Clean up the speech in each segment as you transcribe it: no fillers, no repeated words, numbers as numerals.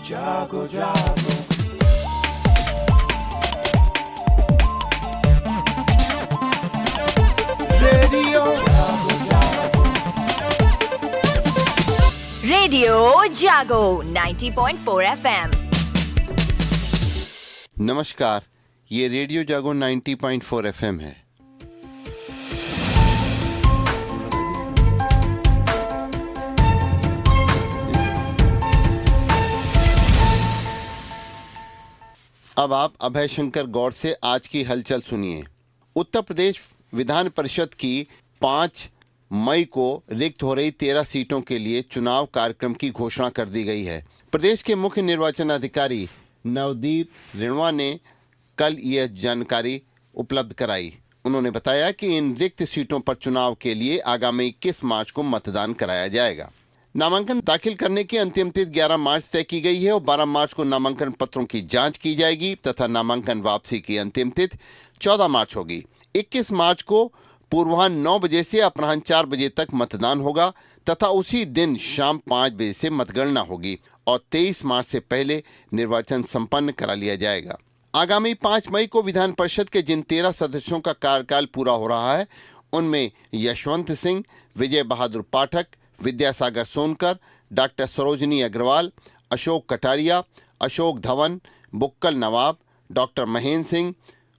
जागो जागो रेडियो जागो जागो रेडियो जागो 90.4 FM। नमस्कार, ये रेडियो जागो 90.4 FM है। अब आप अभय शंकर गौड़ से आज की हलचल सुनिए। उत्तर प्रदेश विधान परिषद की 5 मई को रिक्त हो रही 13 सीटों के लिए चुनाव कार्यक्रम की घोषणा कर दी गई है। प्रदेश के मुख्य निर्वाचन अधिकारी नवदीप रिणवा ने कल यह जानकारी उपलब्ध कराई। उन्होंने बताया कि इन रिक्त सीटों पर चुनाव के लिए आगामी 21 मार्च को मतदान कराया जाएगा। नामांकन दाखिल करने की अंतिम तिथि 11 मार्च तय की गई है और 12 मार्च को नामांकन पत्रों की जांच की जाएगी तथा नामांकन वापसी की अंतिम तिथि 14 मार्च होगी। 21 मार्च को पूर्वाह्न 9 बजे से अपराह्न 4 बजे तक मतदान होगा तथा उसी दिन शाम 5 बजे से मतगणना होगी और 23 मार्च से पहले निर्वाचन संपन्न करा लिया जाएगा। आगामी 5 मई को विधान परिषद के जिन 13 सदस्यों का कार्यकाल पूरा हो रहा है उनमें यशवंत सिंह, विजय बहादुर पाठक, विद्यासागर सोनकर, डॉक्टर सरोजनी अग्रवाल, अशोक कटारिया, अशोक धवन, बुक्कल नवाब, डॉक्टर महेंद्र सिंह,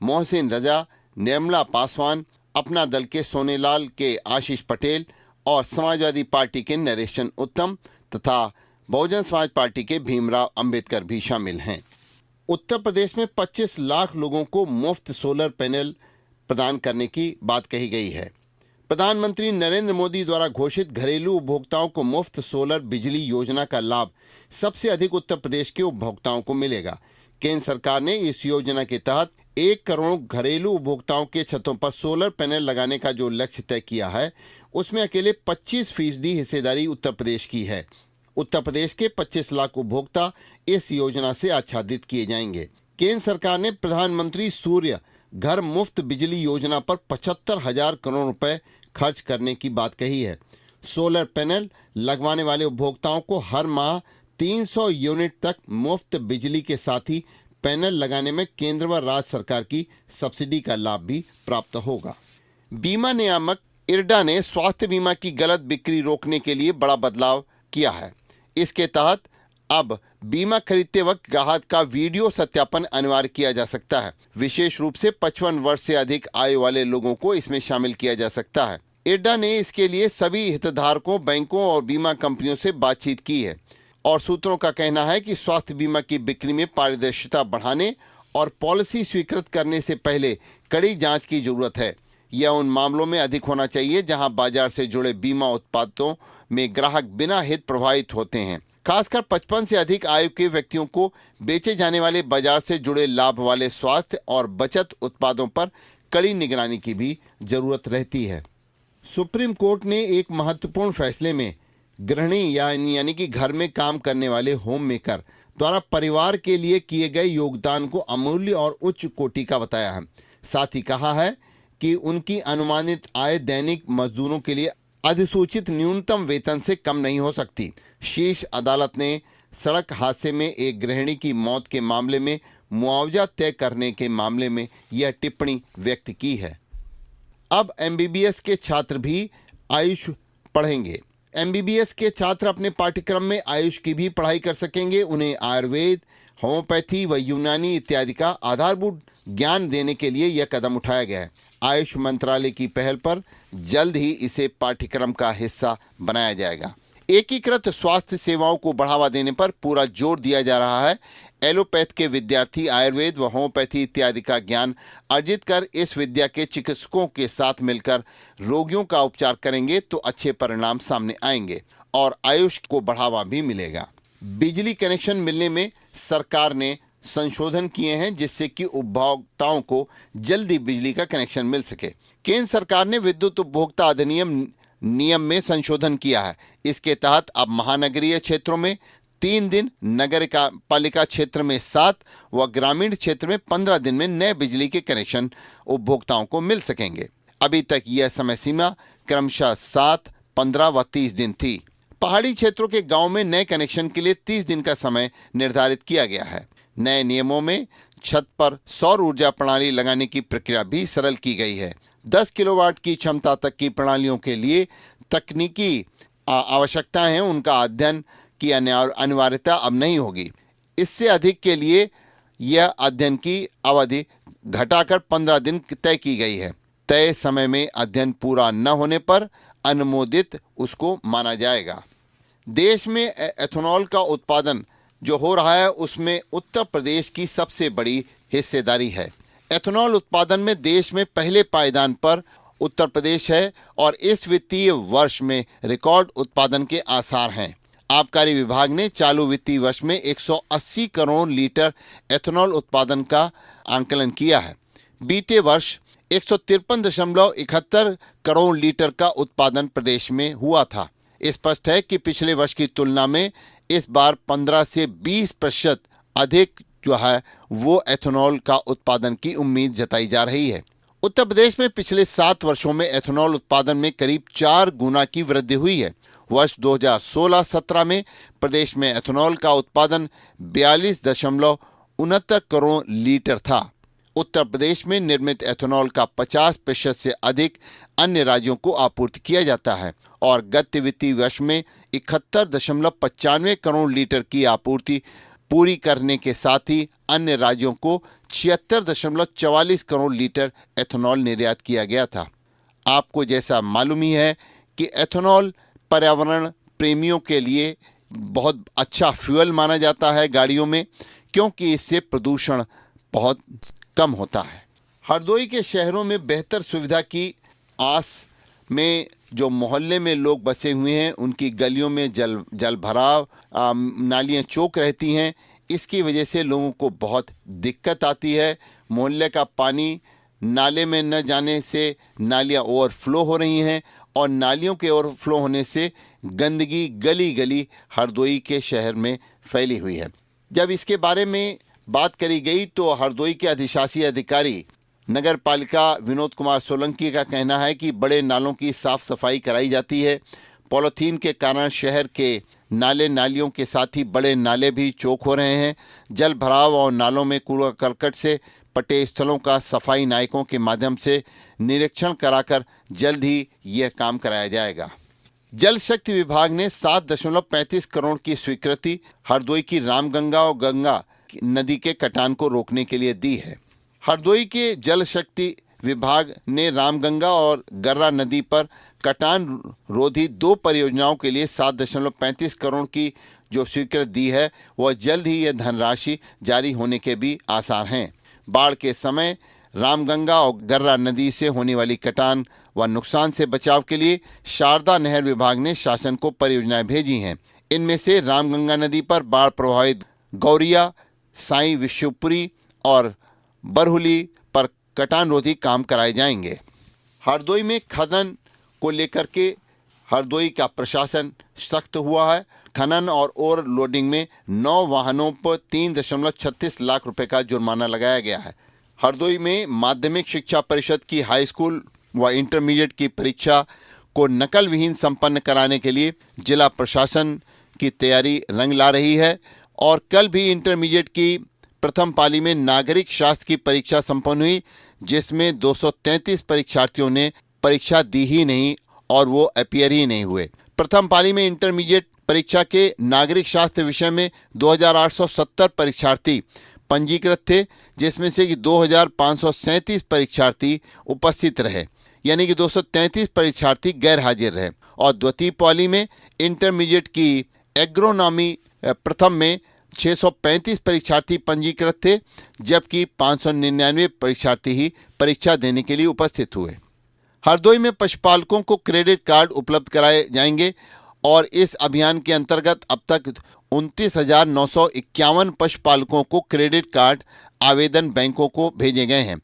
मोहसिन रजा, निर्मला पासवान, अपना दल के सोनेलाल के आशीष पटेल और समाजवादी पार्टी के नरेश चंद्र उत्तम तथा बहुजन समाज पार्टी के भीमराव अंबेडकर भी शामिल हैं। उत्तर प्रदेश में 25 लाख लोगों को मुफ्त सोलर पैनल प्रदान करने की बात कही गई है। प्रधानमंत्री नरेंद्र मोदी द्वारा घोषित घरेलू उपभोक्ताओं को मुफ्त सोलर बिजली योजना का लाभ सबसे अधिक उत्तर प्रदेश के उपभोक्ताओं को मिलेगा। केंद्र सरकार ने इस योजना के तहत 1 करोड़ घरेलू उपभोक्ताओं के छतों पर सोलर पैनल लगाने का जो लक्ष्य तय किया है उसमें अकेले 25% हिस्सेदारी उत्तर प्रदेश की है। उत्तर प्रदेश के 25 लाख उपभोक्ता इस योजना से आच्छादित किए जाएंगे। केंद्र सरकार ने प्रधानमंत्री सूर्य घर मुफ्त बिजली योजना पर 75,000 करोड़ रुपए खर्च करने की बात कही है। सोलर पैनल लगवाने वाले उपभोक्ताओं को हर माह 300 यूनिट तक मुफ्त बिजली के साथ ही पैनल लगाने में केंद्र व राज्य सरकार की सब्सिडी का लाभ भी प्राप्त होगा। बीमा नियामक इरडा ने स्वास्थ्य बीमा की गलत बिक्री रोकने के लिए बड़ा बदलाव किया है। इसके तहत अब बीमा खरीदते वक्त ग्राहक का वीडियो सत्यापन अनिवार्य किया जा सकता है। विशेष रूप से 55 वर्ष से अधिक आयु वाले लोगों को इसमें शामिल किया जा सकता है। इरडा ने इसके लिए सभी हितधारकों, बैंकों और बीमा कंपनियों से बातचीत की है और सूत्रों का कहना है कि स्वास्थ्य बीमा की बिक्री में पारदर्शिता बढ़ाने और पॉलिसी स्वीकृत करने से पहले कड़ी जांच की जरूरत है। यह उन मामलों में अधिक होना चाहिए जहां बाजार से जुड़े बीमा उत्पादों में ग्राहक बिना हित प्रभावित होते हैं। खासकर 55 से अधिक आयु के व्यक्तियों को बेचे जाने वाले बाजार से जुड़े लाभ वाले स्वास्थ्य और बचत उत्पादों पर कड़ी निगरानी की भी जरूरत रहती है। सुप्रीम कोर्ट ने एक महत्वपूर्ण फैसले में गृहिणी यानी कि घर में काम करने वाले होम मेकर द्वारा परिवार के लिए किए गए योगदान को अमूल्य और उच्च कोटि का बताया है। साथ ही कहा है कि उनकी अनुमानित आय दैनिक मजदूरों के लिए अधिसूचित न्यूनतम वेतन से कम नहीं हो सकती। शीर्ष अदालत ने सड़क हादसे में एक गृहिणी की मौत के मामले में मुआवजा तय करने के मामले में यह टिप्पणी व्यक्त की है। अब एमबीबीएस के छात्र भी आयुष पढ़ेंगे। एमबीबीएस के छात्र अपने पाठ्यक्रम में आयुष की भी पढ़ाई कर सकेंगे। उन्हें आयुर्वेद, होम्योपैथी व यूनानी इत्यादि का आधारभूत ज्ञान देने के लिए यह कदम उठाया गया है। आयुष मंत्रालय की पहल पर जल्द ही इसे पाठ्यक्रम का हिस्सा बनाया जाएगा। एकीकृत स्वास्थ्य सेवाओं को बढ़ावा देने पर पूरा जोर दिया जा रहा है। एलोपैथ के विद्यार्थी आयुर्वेद व होम्योपैथी इत्यादि का ज्ञान अर्जित कर इस विद्या के चिकित्सकों के साथ मिलकर रोगियों का उपचार करेंगे तो अच्छे परिणाम सामने आएंगे और आयुष को बढ़ावा भी मिलेगा। बिजली कनेक्शन मिलने में सरकार ने संशोधन किए हैं जिससे कि उपभोक्ताओं को जल्दी बिजली का कनेक्शन मिल सके। केंद्र सरकार ने विद्युत उपभोक्ता अधिनियम नियम में संशोधन किया है। इसके तहत अब महानगरीय क्षेत्रों में 3 दिन, नगर पालिका क्षेत्र में 7 व ग्रामीण क्षेत्र में 15 दिन में नए बिजली के कनेक्शन उपभोक्ताओं को मिल सकेंगे। अभी तक यह समय सीमा क्रमशः 7, 15 व 30 दिन थी। पहाड़ी क्षेत्रों के गांव में नए कनेक्शन के लिए 30 दिन का समय निर्धारित किया गया है। नए नियमों में छत पर सौर ऊर्जा प्रणाली लगाने की प्रक्रिया भी सरल की गई है। 10 किलोवाट की क्षमता तक की प्रणालियों के लिए तकनीकी आवश्यकताएं हैं, उनका अध्ययन की अनिवार्यता अब नहीं होगी। इससे अधिक के लिए यह अध्ययन की अवधि घटाकर 15 दिन तय की गई है। तय समय में अध्ययन पूरा न होने पर अनुमोदित उसको माना जाएगा। देश में एथेनॉल का उत्पादन जो हो रहा है उसमें उत्तर प्रदेश की सबसे बड़ी हिस्सेदारी है। एथेनॉल उत्पादन में देश में पहले पायदान पर उत्तर प्रदेश है और इस वित्तीय वर्ष में रिकॉर्ड उत्पादन के आसार हैं। आबकारी विभाग ने चालू वित्तीय वर्ष में 180 करोड़ लीटर एथेनॉल उत्पादन का आंकलन किया है। बीते वर्ष 153.71 करोड़ लीटर का उत्पादन प्रदेश में हुआ था। स्पष्ट है कि पिछले वर्ष की तुलना में इस बार 15 से 20% अधिक जो है वो एथेनॉल का उत्पादन की उम्मीद जताई जा रही है। उत्तर प्रदेश में पिछले 7 वर्षों में एथेनॉल उत्पादन में करीब 4 गुना की वृद्धि हुई है। वर्ष 2016-17 में प्रदेश में एथेनॉल का उत्पादन 42.69 करोड़ लीटर था। उत्तर प्रदेश में निर्मित एथेनॉल का 50% से अधिक अन्य राज्यों को आपूर्ति किया जाता है और गत वित्तीय वर्ष में 71.95 करोड़ लीटर की आपूर्ति पूरी करने के साथ ही अन्य राज्यों को 76.44 करोड़ लीटर एथेनॉल निर्यात किया गया था। आपको जैसा मालूम ही है कि एथेनॉल पर्यावरण प्रेमियों के लिए बहुत अच्छा फ्यूल माना जाता है गाड़ियों में, क्योंकि इससे प्रदूषण बहुत कम होता है। हरदोई के शहरों में बेहतर सुविधा की आस में जो मोहल्ले में लोग बसे हुए हैं उनकी गलियों में जल भराव, नालियां चौक रहती हैं। इसकी वजह से लोगों को बहुत दिक्कत आती है। मोहल्ले का पानी नाले में न जाने से नालियां ओवरफ्लो हो रही हैं और नालियों के ओवरफ्लो होने से गंदगी गली गली हरदोई के शहर में फैली हुई है। जब इसके बारे में बात करी गई तो हरदोई के अधिशासी अधिकारी नगर पालिका विनोद कुमार सोलंकी का कहना है कि बड़े नालों की साफ सफाई कराई जाती है। पॉलीथीन के कारण शहर के नाले नालियों के साथ ही बड़े नाले भी चौक हो रहे हैं। जल भराव और नालों में कूड़ा करकट से पटे स्थलों का सफाई नायकों के माध्यम से निरीक्षण कराकर जल्द ही यह काम कराया जाएगा। जल शक्ति विभाग ने 7.35 करोड़ की स्वीकृति हरदोई की रामगंगा और गंगा नदी के कटान को रोकने के लिए दी है। हरदोई के जल शक्ति विभाग ने रामगंगा और गर्रा नदी पर कटान रोधी 2 परियोजनाओं के लिए 7.35 करोड़ की जो स्वीकृति दी है वह जल्द ही यह धनराशि जारी होने के भी आसार हैं। बाढ़ के समय रामगंगा और गर्रा नदी से होने वाली कटान व नुकसान से बचाव के लिए शारदा नहर विभाग ने शासन को परियोजनाएं भेजी हैं। इनमें से रामगंगा नदी पर बाढ़ प्रभावित गौरिया, साई विश्वपुरी और बरहुली पर कटान रोधी काम कराए जाएंगे। हरदोई में खनन को लेकर के हरदोई का प्रशासन सख्त हुआ है। खनन और ओवरलोडिंग में 9 वाहनों पर 3.36 लाख रुपए का जुर्माना लगाया गया है। हरदोई में माध्यमिक शिक्षा परिषद की हाई स्कूल व इंटरमीडिएट की परीक्षा को नकल विहीन संपन्न कराने के लिए जिला प्रशासन की तैयारी रंग ला रही है और कल भी इंटरमीडिएट की प्रथम पाली में नागरिक शास्त्र की परीक्षा संपन्न हुई, जिसमें 233 परीक्षार्थियों ने परीक्षा दी ही नहीं और वो अपीयर ही नहीं हुए। प्रथम पाली में इंटरमीडिएट परीक्षा के नागरिक शास्त्र विषय में 2870 परीक्षार्थी पंजीकृत थे, जिसमें से कि 2537 परीक्षार्थी उपस्थित रहे, यानी कि 233 परीक्षार्थी गैर हाजिर रहे। और द्वितीय पाली में इंटरमीडिएट की एग्रोनॉमी प्रथम में 635 परीक्षार्थी पंजीकृत थे, जबकि 599 परीक्षार्थी ही परीक्षा देने के लिए उपस्थित हुए। हरदोई में पशुपालकों को क्रेडिट कार्ड उपलब्ध कराए जाएंगे और इस अभियान के अंतर्गत अब तक 29,951 पशुपालकों को क्रेडिट कार्ड आवेदन बैंकों को भेजे गए हैं।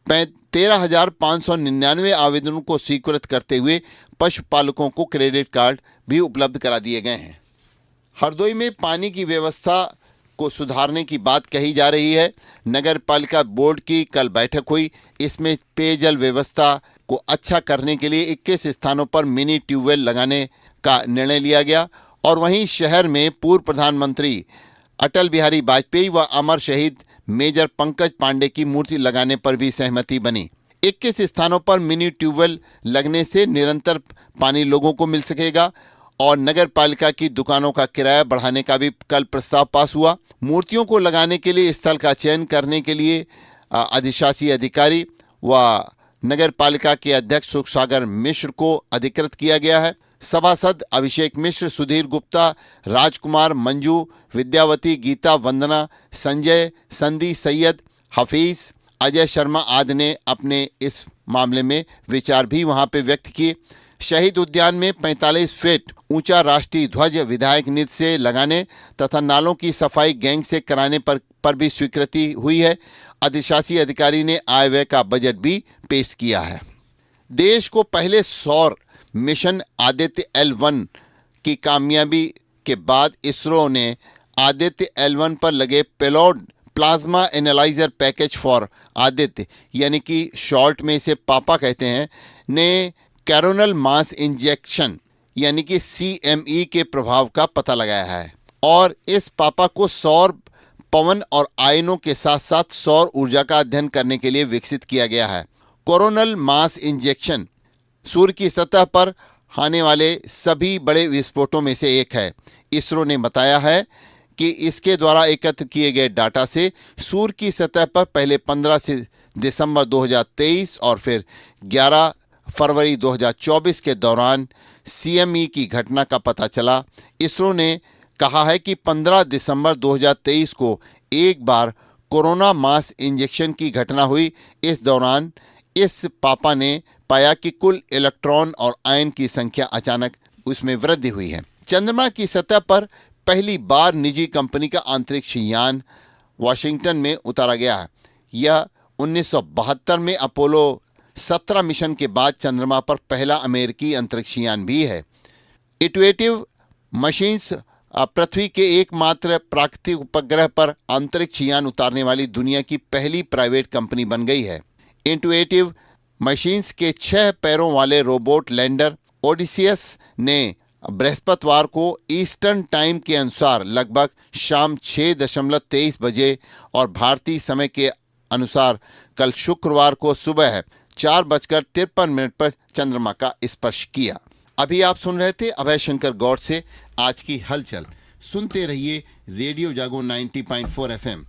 13,599 आवेदनों को स्वीकृत करते हुए पशुपालकों को क्रेडिट कार्ड भी उपलब्ध करा दिए गए हैं। हरदोई में पानी की व्यवस्था को सुधारने की बात कही जा रही है। नगर पालिका बोर्ड की कल बैठक हुई। इसमें पेयजल व्यवस्था को अच्छा करने के लिए 21 स्थानों पर मिनी ट्यूबवेल लगाने का निर्णय लिया गया। और वहीं शहर में पूर्व प्रधानमंत्री अटल बिहारी वाजपेयी व अमर शहीद मेजर पंकज पांडे की मूर्ति लगाने पर भी सहमति बनी। 21 स्थानों पर मिनी ट्यूबवेल लगने से निरंतर पानी लोगों को मिल सकेगा और नगर पालिका की दुकानों का किराया बढ़ाने का भी कल प्रस्ताव पास हुआ। मूर्तियों को लगाने के लिए स्थल का चयन करने के लिए अधिशासी अधिकारी व नगर पालिका के अध्यक्ष सुख सागर मिश्र को अधिकृत किया गया है। सभासद अभिषेक मिश्र, सुधीर गुप्ता, राजकुमार, मंजू, विद्यावती, गीता, वंदना, संजय, संदी, सैयद, हफीज, अजय शर्मा आदि ने अपने इस मामले में विचार भी वहां पे व्यक्त किए। शहीद उद्यान में 45 फीट ऊंचा राष्ट्रीय ध्वज विधायक निधि से लगाने तथा नालों की सफाई गैंग से कराने पर भी स्वीकृति हुई है। अधिशासी अधिकारी ने आय व्यय का बजट भी पेश किया है। देश को पहले सौर मिशन आदित्य L1 की कामयाबी के बाद इसरो ने आदित्य L1 पर लगे payload plasma analyser package for Aditya, यानी कि शॉर्ट में इसे पापा कहते हैं, ने कैरोनल मास इंजेक्शन यानी कि CME के प्रभाव का पता लगाया है। और इस पापा को सौर, पवन और आयनों के साथ साथ सौर ऊर्जा का अध्ययन करने के लिए विकसित किया गया है। कोरोनल मास इंजेक्शन सूर्य की सतह पर आने वाले सभी बड़े विस्फोटों में से एक है। इसरो ने बताया है कि इसके द्वारा एकत्र किए गए डाटा से सूर्य की सतह पर पहले 15 दिसंबर 2023 और फिर 11 फरवरी 2024 के दौरान CME की घटना का पता चला। इसरो ने कहा है कि 15 दिसंबर 2023 को एक बार कोरोना मास इंजेक्शन की घटना हुई। इस दौरान इस पापा ने पाया कि कुल इलेक्ट्रॉन और आयन की संख्या अचानक उसमें वृद्धि हुई है। चंद्रमा की सतह पर पहली बार निजी कंपनी का अंतरिक्ष यान वाशिंगटन में उतारा गया है। यह 1972 में अपोलो 17 मिशन के बाद चंद्रमा पर पहला अमेरिकी अंतरिक्ष यान भी है। इंट्यूटिव मशीन्स पृथ्वी के एकमात्र प्राकृतिक उपग्रह पर अंतरिक्ष यान उतारने वाली दुनिया की पहली प्राइवेट कंपनी बन गई है। इंट्यूटिव मशीन्स के 6 पैरों वाले रोबोट लैंडर ओडिसियस ने बृहस्पतिवार को ईस्टर्न टाइम के अनुसार लगभग शाम 6:23 बजे और भारतीय समय के अनुसार कल शुक्रवार को सुबह 4:53 पर चंद्रमा का स्पर्श किया। अभी आप सुन रहे थे अभय शंकर गौड़ से आज की हलचल। सुनते रहिए रेडियो जागो 90.4 FM।